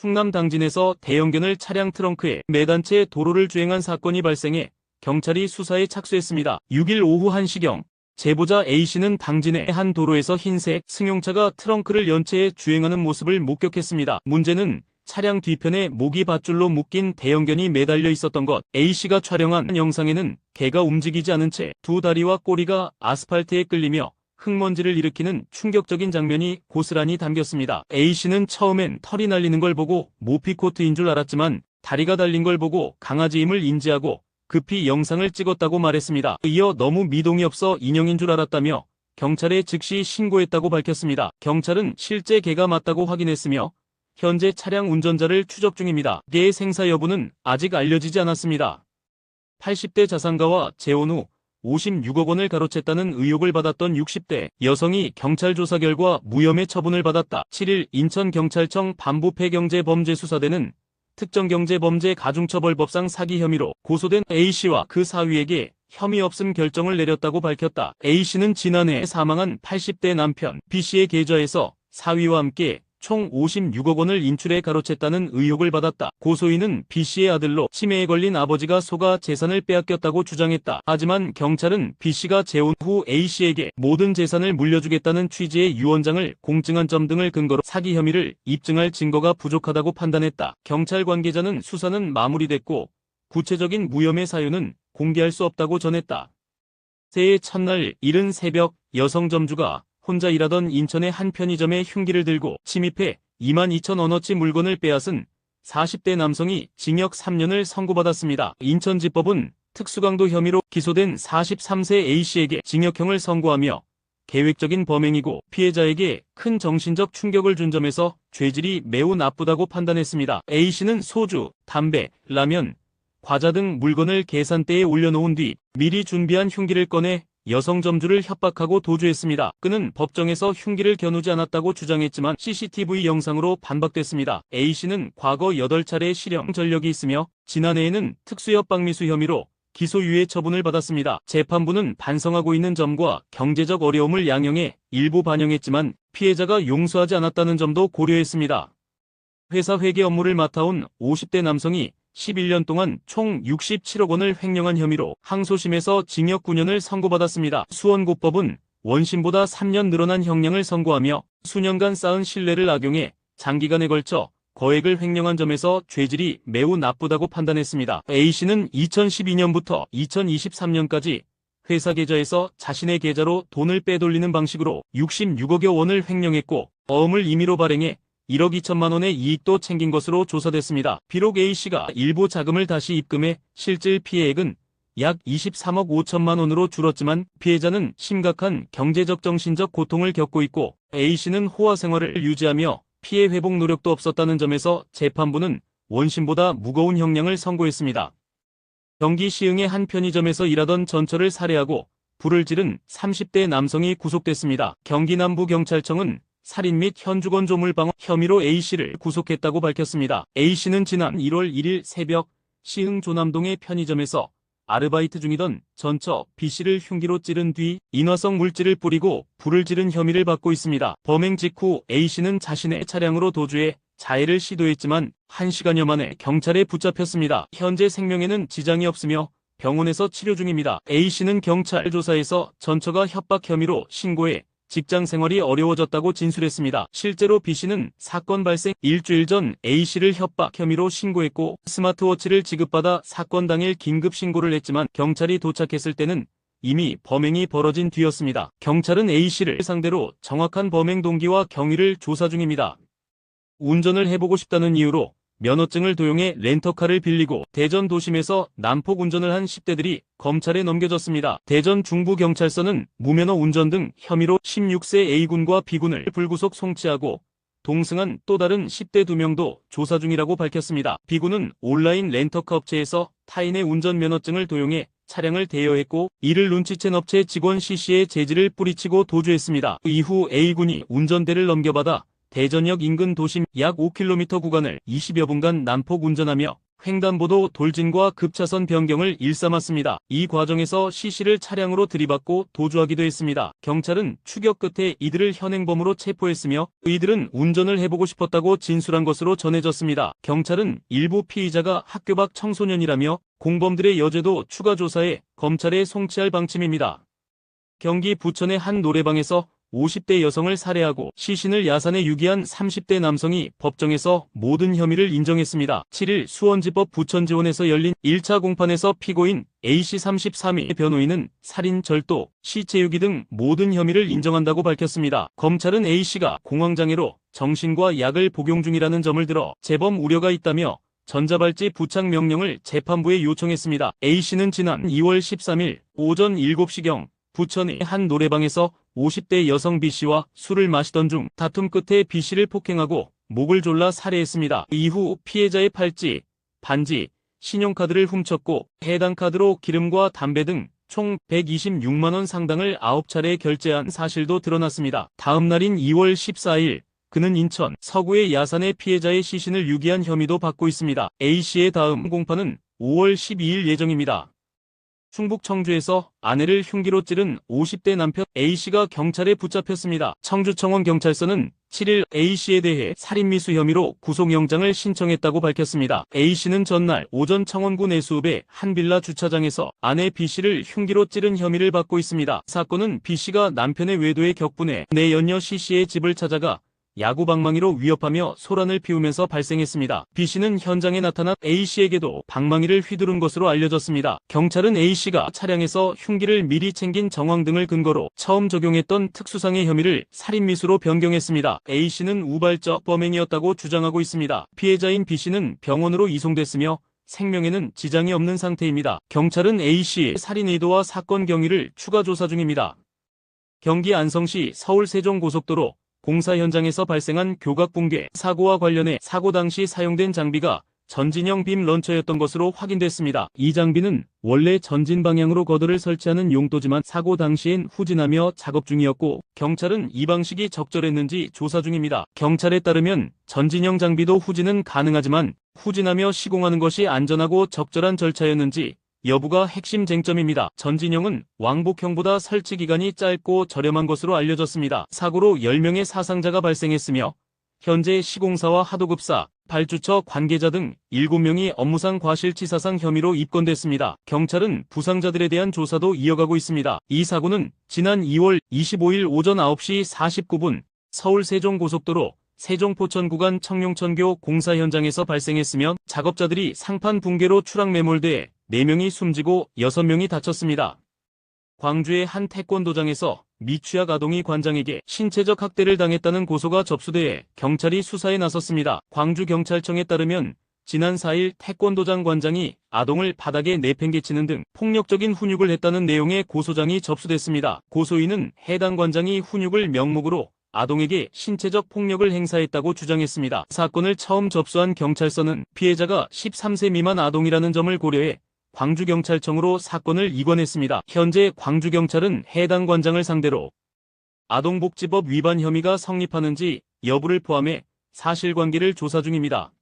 충남 당진에서 대형견을 차량 트렁크에 매단 채 도로를 주행한 사건이 발생해 경찰이 수사에 착수했습니다. 6일 오후 1시경 제보자 A씨는 당진의 한 도로에서 흰색 승용차가 트렁크를 연 채 주행하는 모습을 목격했습니다. 문제는 차량 뒤편에 모기 밧줄로 묶인 대형견이 매달려 있었던 것. A씨가 촬영한 영상에는 개가 움직이지 않은 채 두 다리와 꼬리가 아스팔트에 끌리며 흙먼지를 일으키는 충격적인 장면이 고스란히 담겼습니다. A씨는 처음엔 털이 날리는 걸 보고 모피코트인 줄 알았지만 다리가 달린 걸 보고 강아지임을 인지하고 급히 영상을 찍었다고 말했습니다. 이어 너무 미동이 없어 인형인 줄 알았다며 경찰에 즉시 신고했다고 밝혔습니다. 경찰은 실제 개가 맞다고 확인했으며 현재 차량 운전자를 추적 중입니다. 개의 생사 여부는 아직 알려지지 않았습니다. 80대 자산가와 재혼 후 56억 원을 가로챘다는 의혹을 받았던 60대 여성이 경찰 조사 결과 무혐의 처분을 받았다. 7일 인천경찰청 반부패경제범죄수사대는 특정경제범죄가중처벌법상 사기 혐의로 고소된 A씨와 그 사위에게 혐의 없음 결정을 내렸다고 밝혔다. A씨는 지난해 사망한 80대 남편 B씨의 계좌에서 사위와 함께 총 56억 원을 인출해 가로챘다는 의혹을 받았다. 고소인은 B씨의 아들로 치매에 걸린 아버지가 속아 재산을 빼앗겼다고 주장했다. 하지만 경찰은 B씨가 재혼 후 A씨에게 모든 재산을 물려주겠다는 취지의 유언장을 공증한 점 등을 근거로 사기 혐의를 입증할 증거가 부족하다고 판단했다. 경찰 관계자는 수사는 마무리됐고 구체적인 무혐의 사유는 공개할 수 없다고 전했다. 새해 첫날 이른 새벽 여성 점주가 혼자 일하던 인천의 한 편의점에 흉기를 들고 침입해 22,000원어치 물건을 빼앗은 40대 남성이 징역 3년을 선고받았습니다. 인천지법은 특수강도 혐의로 기소된 43세 A씨에게 징역형을 선고하며 계획적인 범행이고 피해자에게 큰 정신적 충격을 준 점에서 죄질이 매우 나쁘다고 판단했습니다. A씨는 소주, 담배, 라면, 과자 등 물건을 계산대에 올려놓은 뒤 미리 준비한 흉기를 꺼내 여성 점주를 협박하고 도주했습니다. 그는 법정에서 흉기를 겨누지 않았다고 주장했지만 CCTV 영상으로 반박됐습니다. A씨는 과거 8차례 실형 전력이 있으며 지난해에는 특수협박미수 혐의로 기소유예 처분을 받았습니다. 재판부는 반성하고 있는 점과 경제적 어려움을 양형해 일부 반영했지만 피해자가 용서하지 않았다는 점도 고려했습니다. 회사 회계 업무를 맡아온 50대 남성이 11년 동안 총 67억 원을 횡령한 혐의로 항소심에서 징역 9년을 선고받았습니다. 수원고법은 원심보다 3년 늘어난 형량을 선고하며 수년간 쌓은 신뢰를 악용해 장기간에 걸쳐 거액을 횡령한 점에서 죄질이 매우 나쁘다고 판단했습니다. A씨는 2012년부터 2023년까지 회사 계좌에서 자신의 계좌로 돈을 빼돌리는 방식으로 66억여 원을 횡령했고 어음을 임의로 발행해 1억 2천만 원의 이익도 챙긴 것으로 조사됐습니다. 비록 A씨가 일부 자금을 다시 입금해 실질 피해액은 약 23억 5천만 원으로 줄었지만 피해자는 심각한 경제적 정신적 고통을 겪고 있고 A씨는 호화 생활을 유지하며 피해 회복 노력도 없었다는 점에서 재판부는 원심보다 무거운 형량을 선고했습니다. 경기 시흥의 한 편의점에서 일하던 전처를 살해하고 불을 지른 30대 남성이 구속됐습니다. 경기 남부경찰청은 살인 및 현주건 조물방어 혐의로 A씨를 구속했다고 밝혔습니다. A씨는 지난 1월 1일 새벽 시흥 조남동의 편의점에서 아르바이트 중이던 전처 B씨를 흉기로 찌른 뒤 인화성 물질을 뿌리고 불을 지른 혐의를 받고 있습니다. 범행 직후 A씨는 자신의 차량으로 도주해 자해를 시도했지만 1시간여 만에 경찰에 붙잡혔습니다. 현재 생명에는 지장이 없으며 병원에서 치료 중입니다. A씨는 경찰 조사에서 전처가 협박 혐의로 신고해 직장 생활이 어려워졌다고 진술했습니다. 실제로 B씨는 사건 발생 일주일 전 A씨를 협박 혐의로 신고했고 스마트워치를 지급받아 사건 당일 긴급 신고를 했지만 경찰이 도착했을 때는 이미 범행이 벌어진 뒤였습니다. 경찰은 A씨를 상대로 정확한 범행 동기와 경위를 조사 중입니다. 운전을 해보고 싶다는 이유로 면허증을 도용해 렌터카를 빌리고 대전 도심에서 난폭 운전을 한 10대들이 검찰에 넘겨졌습니다. 대전 중부경찰서는 무면허 운전 등 혐의로 16세 A군과 B군을 불구속 송치하고 동승한 또 다른 10대 2명도 조사 중이라고 밝혔습니다. B군은 온라인 렌터카 업체에서 타인의 운전 면허증을 도용해 차량을 대여했고 이를 눈치챈 업체 직원 C씨의 재질을 뿌리치고 도주했습니다. 이후 A군이 운전대를 넘겨받아 대전역 인근 도심 약 5km 구간을 20여 분간 난폭 운전하며 횡단보도 돌진과 급차선 변경을 일삼았습니다. 이 과정에서 C씨를 차량으로 들이받고 도주하기도 했습니다. 경찰은 추격 끝에 이들을 현행범으로 체포했으며 이들은 운전을 해보고 싶었다고 진술한 것으로 전해졌습니다. 경찰은 일부 피의자가 학교 밖 청소년이라며 공범들의 여죄도 추가 조사해 검찰에 송치할 방침입니다. 경기 부천의 한 노래방에서 50대 여성을 살해하고 시신을 야산에 유기한 30대 남성이 법정에서 모든 혐의를 인정했습니다. 7일 수원지법 부천지원에서 열린 1차 공판에서 피고인 A씨 33일 변호인은 살인, 절도, 시체 유기 등 모든 혐의를 인정한다고 밝혔습니다. 검찰은 A씨가 공황장애로 정신과 약을 복용 중이라는 점을 들어 재범 우려가 있다며 전자발찌 부착 명령을 재판부에 요청했습니다. A씨는 지난 2월 13일 오전 7시경 부천의 한 노래방에서 50대 여성 B씨와 술을 마시던 중 다툼 끝에 B씨를 폭행하고 목을 졸라 살해했습니다. 이후 피해자의 팔찌, 반지, 신용카드를 훔쳤고 해당 카드로 기름과 담배 등 총 126만 원 상당을 9차례 결제한 사실도 드러났습니다. 다음 날인 2월 14일 그는 인천 서구의 야산에 피해자의 시신을 유기한 혐의도 받고 있습니다. A씨의 다음 공판은 5월 12일 예정입니다. 충북 청주에서 아내를 흉기로 찌른 50대 남편 A씨가 경찰에 붙잡혔습니다. 청주청원경찰서는 7일 A씨에 대해 살인미수 혐의로 구속영장을 신청했다고 밝혔습니다. A씨는 전날 오전 청원구 내수읍의 한 빌라 주차장에서 아내 B씨를 흉기로 찌른 혐의를 받고 있습니다. 사건은 B씨가 남편의 외도에 격분해 내연녀 C씨의 집을 찾아가 야구방망이로 위협하며 소란을 피우면서 발생했습니다. B씨는 현장에 나타난 A씨에게도 방망이를 휘두른 것으로 알려졌습니다. 경찰은 A씨가 차량에서 흉기를 미리 챙긴 정황 등을 근거로 처음 적용했던 특수상해 혐의를 살인미수로 변경했습니다. A씨는 우발적 범행이었다고 주장하고 있습니다. 피해자인 B씨는 병원으로 이송됐으며 생명에는 지장이 없는 상태입니다. 경찰은 A씨의 살인 의도와 사건 경위를 추가 조사 중입니다. 경기 안성시 서울 세종고속도로 공사 현장에서 발생한 교각 붕괴 사고와 관련해 사고 당시 사용된 장비가 전진형 빔 런처였던 것으로 확인됐습니다. 이 장비는 원래 전진 방향으로 거드를 설치하는 용도지만 사고 당시엔 후진하며 작업 중이었고 경찰은 이 방식이 적절했는지 조사 중입니다. 경찰에 따르면 전진형 장비도 후진은 가능하지만 후진하며 시공하는 것이 안전하고 적절한 절차였는지 여부가 핵심 쟁점입니다. 전진형은 왕복형보다 설치 기간이 짧고 저렴한 것으로 알려졌습니다. 사고로 10명의 사상자가 발생했으며 현재 시공사와 하도급사, 발주처 관계자 등 7명이 업무상 과실치사상 혐의로 입건됐습니다. 경찰은 부상자들에 대한 조사도 이어가고 있습니다. 이 사고는 지난 2월 25일 오전 9시 49분 서울 세종고속도로 세종포천 구간 청룡천교 공사 현장에서 발생했으며 작업자들이 상판 붕괴로 추락 매몰돼 4명이 숨지고 6명이 다쳤습니다. 광주의 한 태권도장에서 미취학 아동이 관장에게 신체적 학대를 당했다는 고소가 접수돼 경찰이 수사에 나섰습니다. 광주경찰청에 따르면 지난 4일 태권도장 관장이 아동을 바닥에 내팽개치는 등 폭력적인 훈육을 했다는 내용의 고소장이 접수됐습니다. 고소인은 해당 관장이 훈육을 명목으로 아동에게 신체적 폭력을 행사했다고 주장했습니다. 사건을 처음 접수한 경찰서는 피해자가 13세 미만 아동이라는 점을 고려해 광주경찰청으로 사건을 이관했습니다. 현재 광주경찰은 해당 관장을 상대로 아동복지법 위반 혐의가 성립하는지 여부를 포함해 사실관계를 조사 중입니다.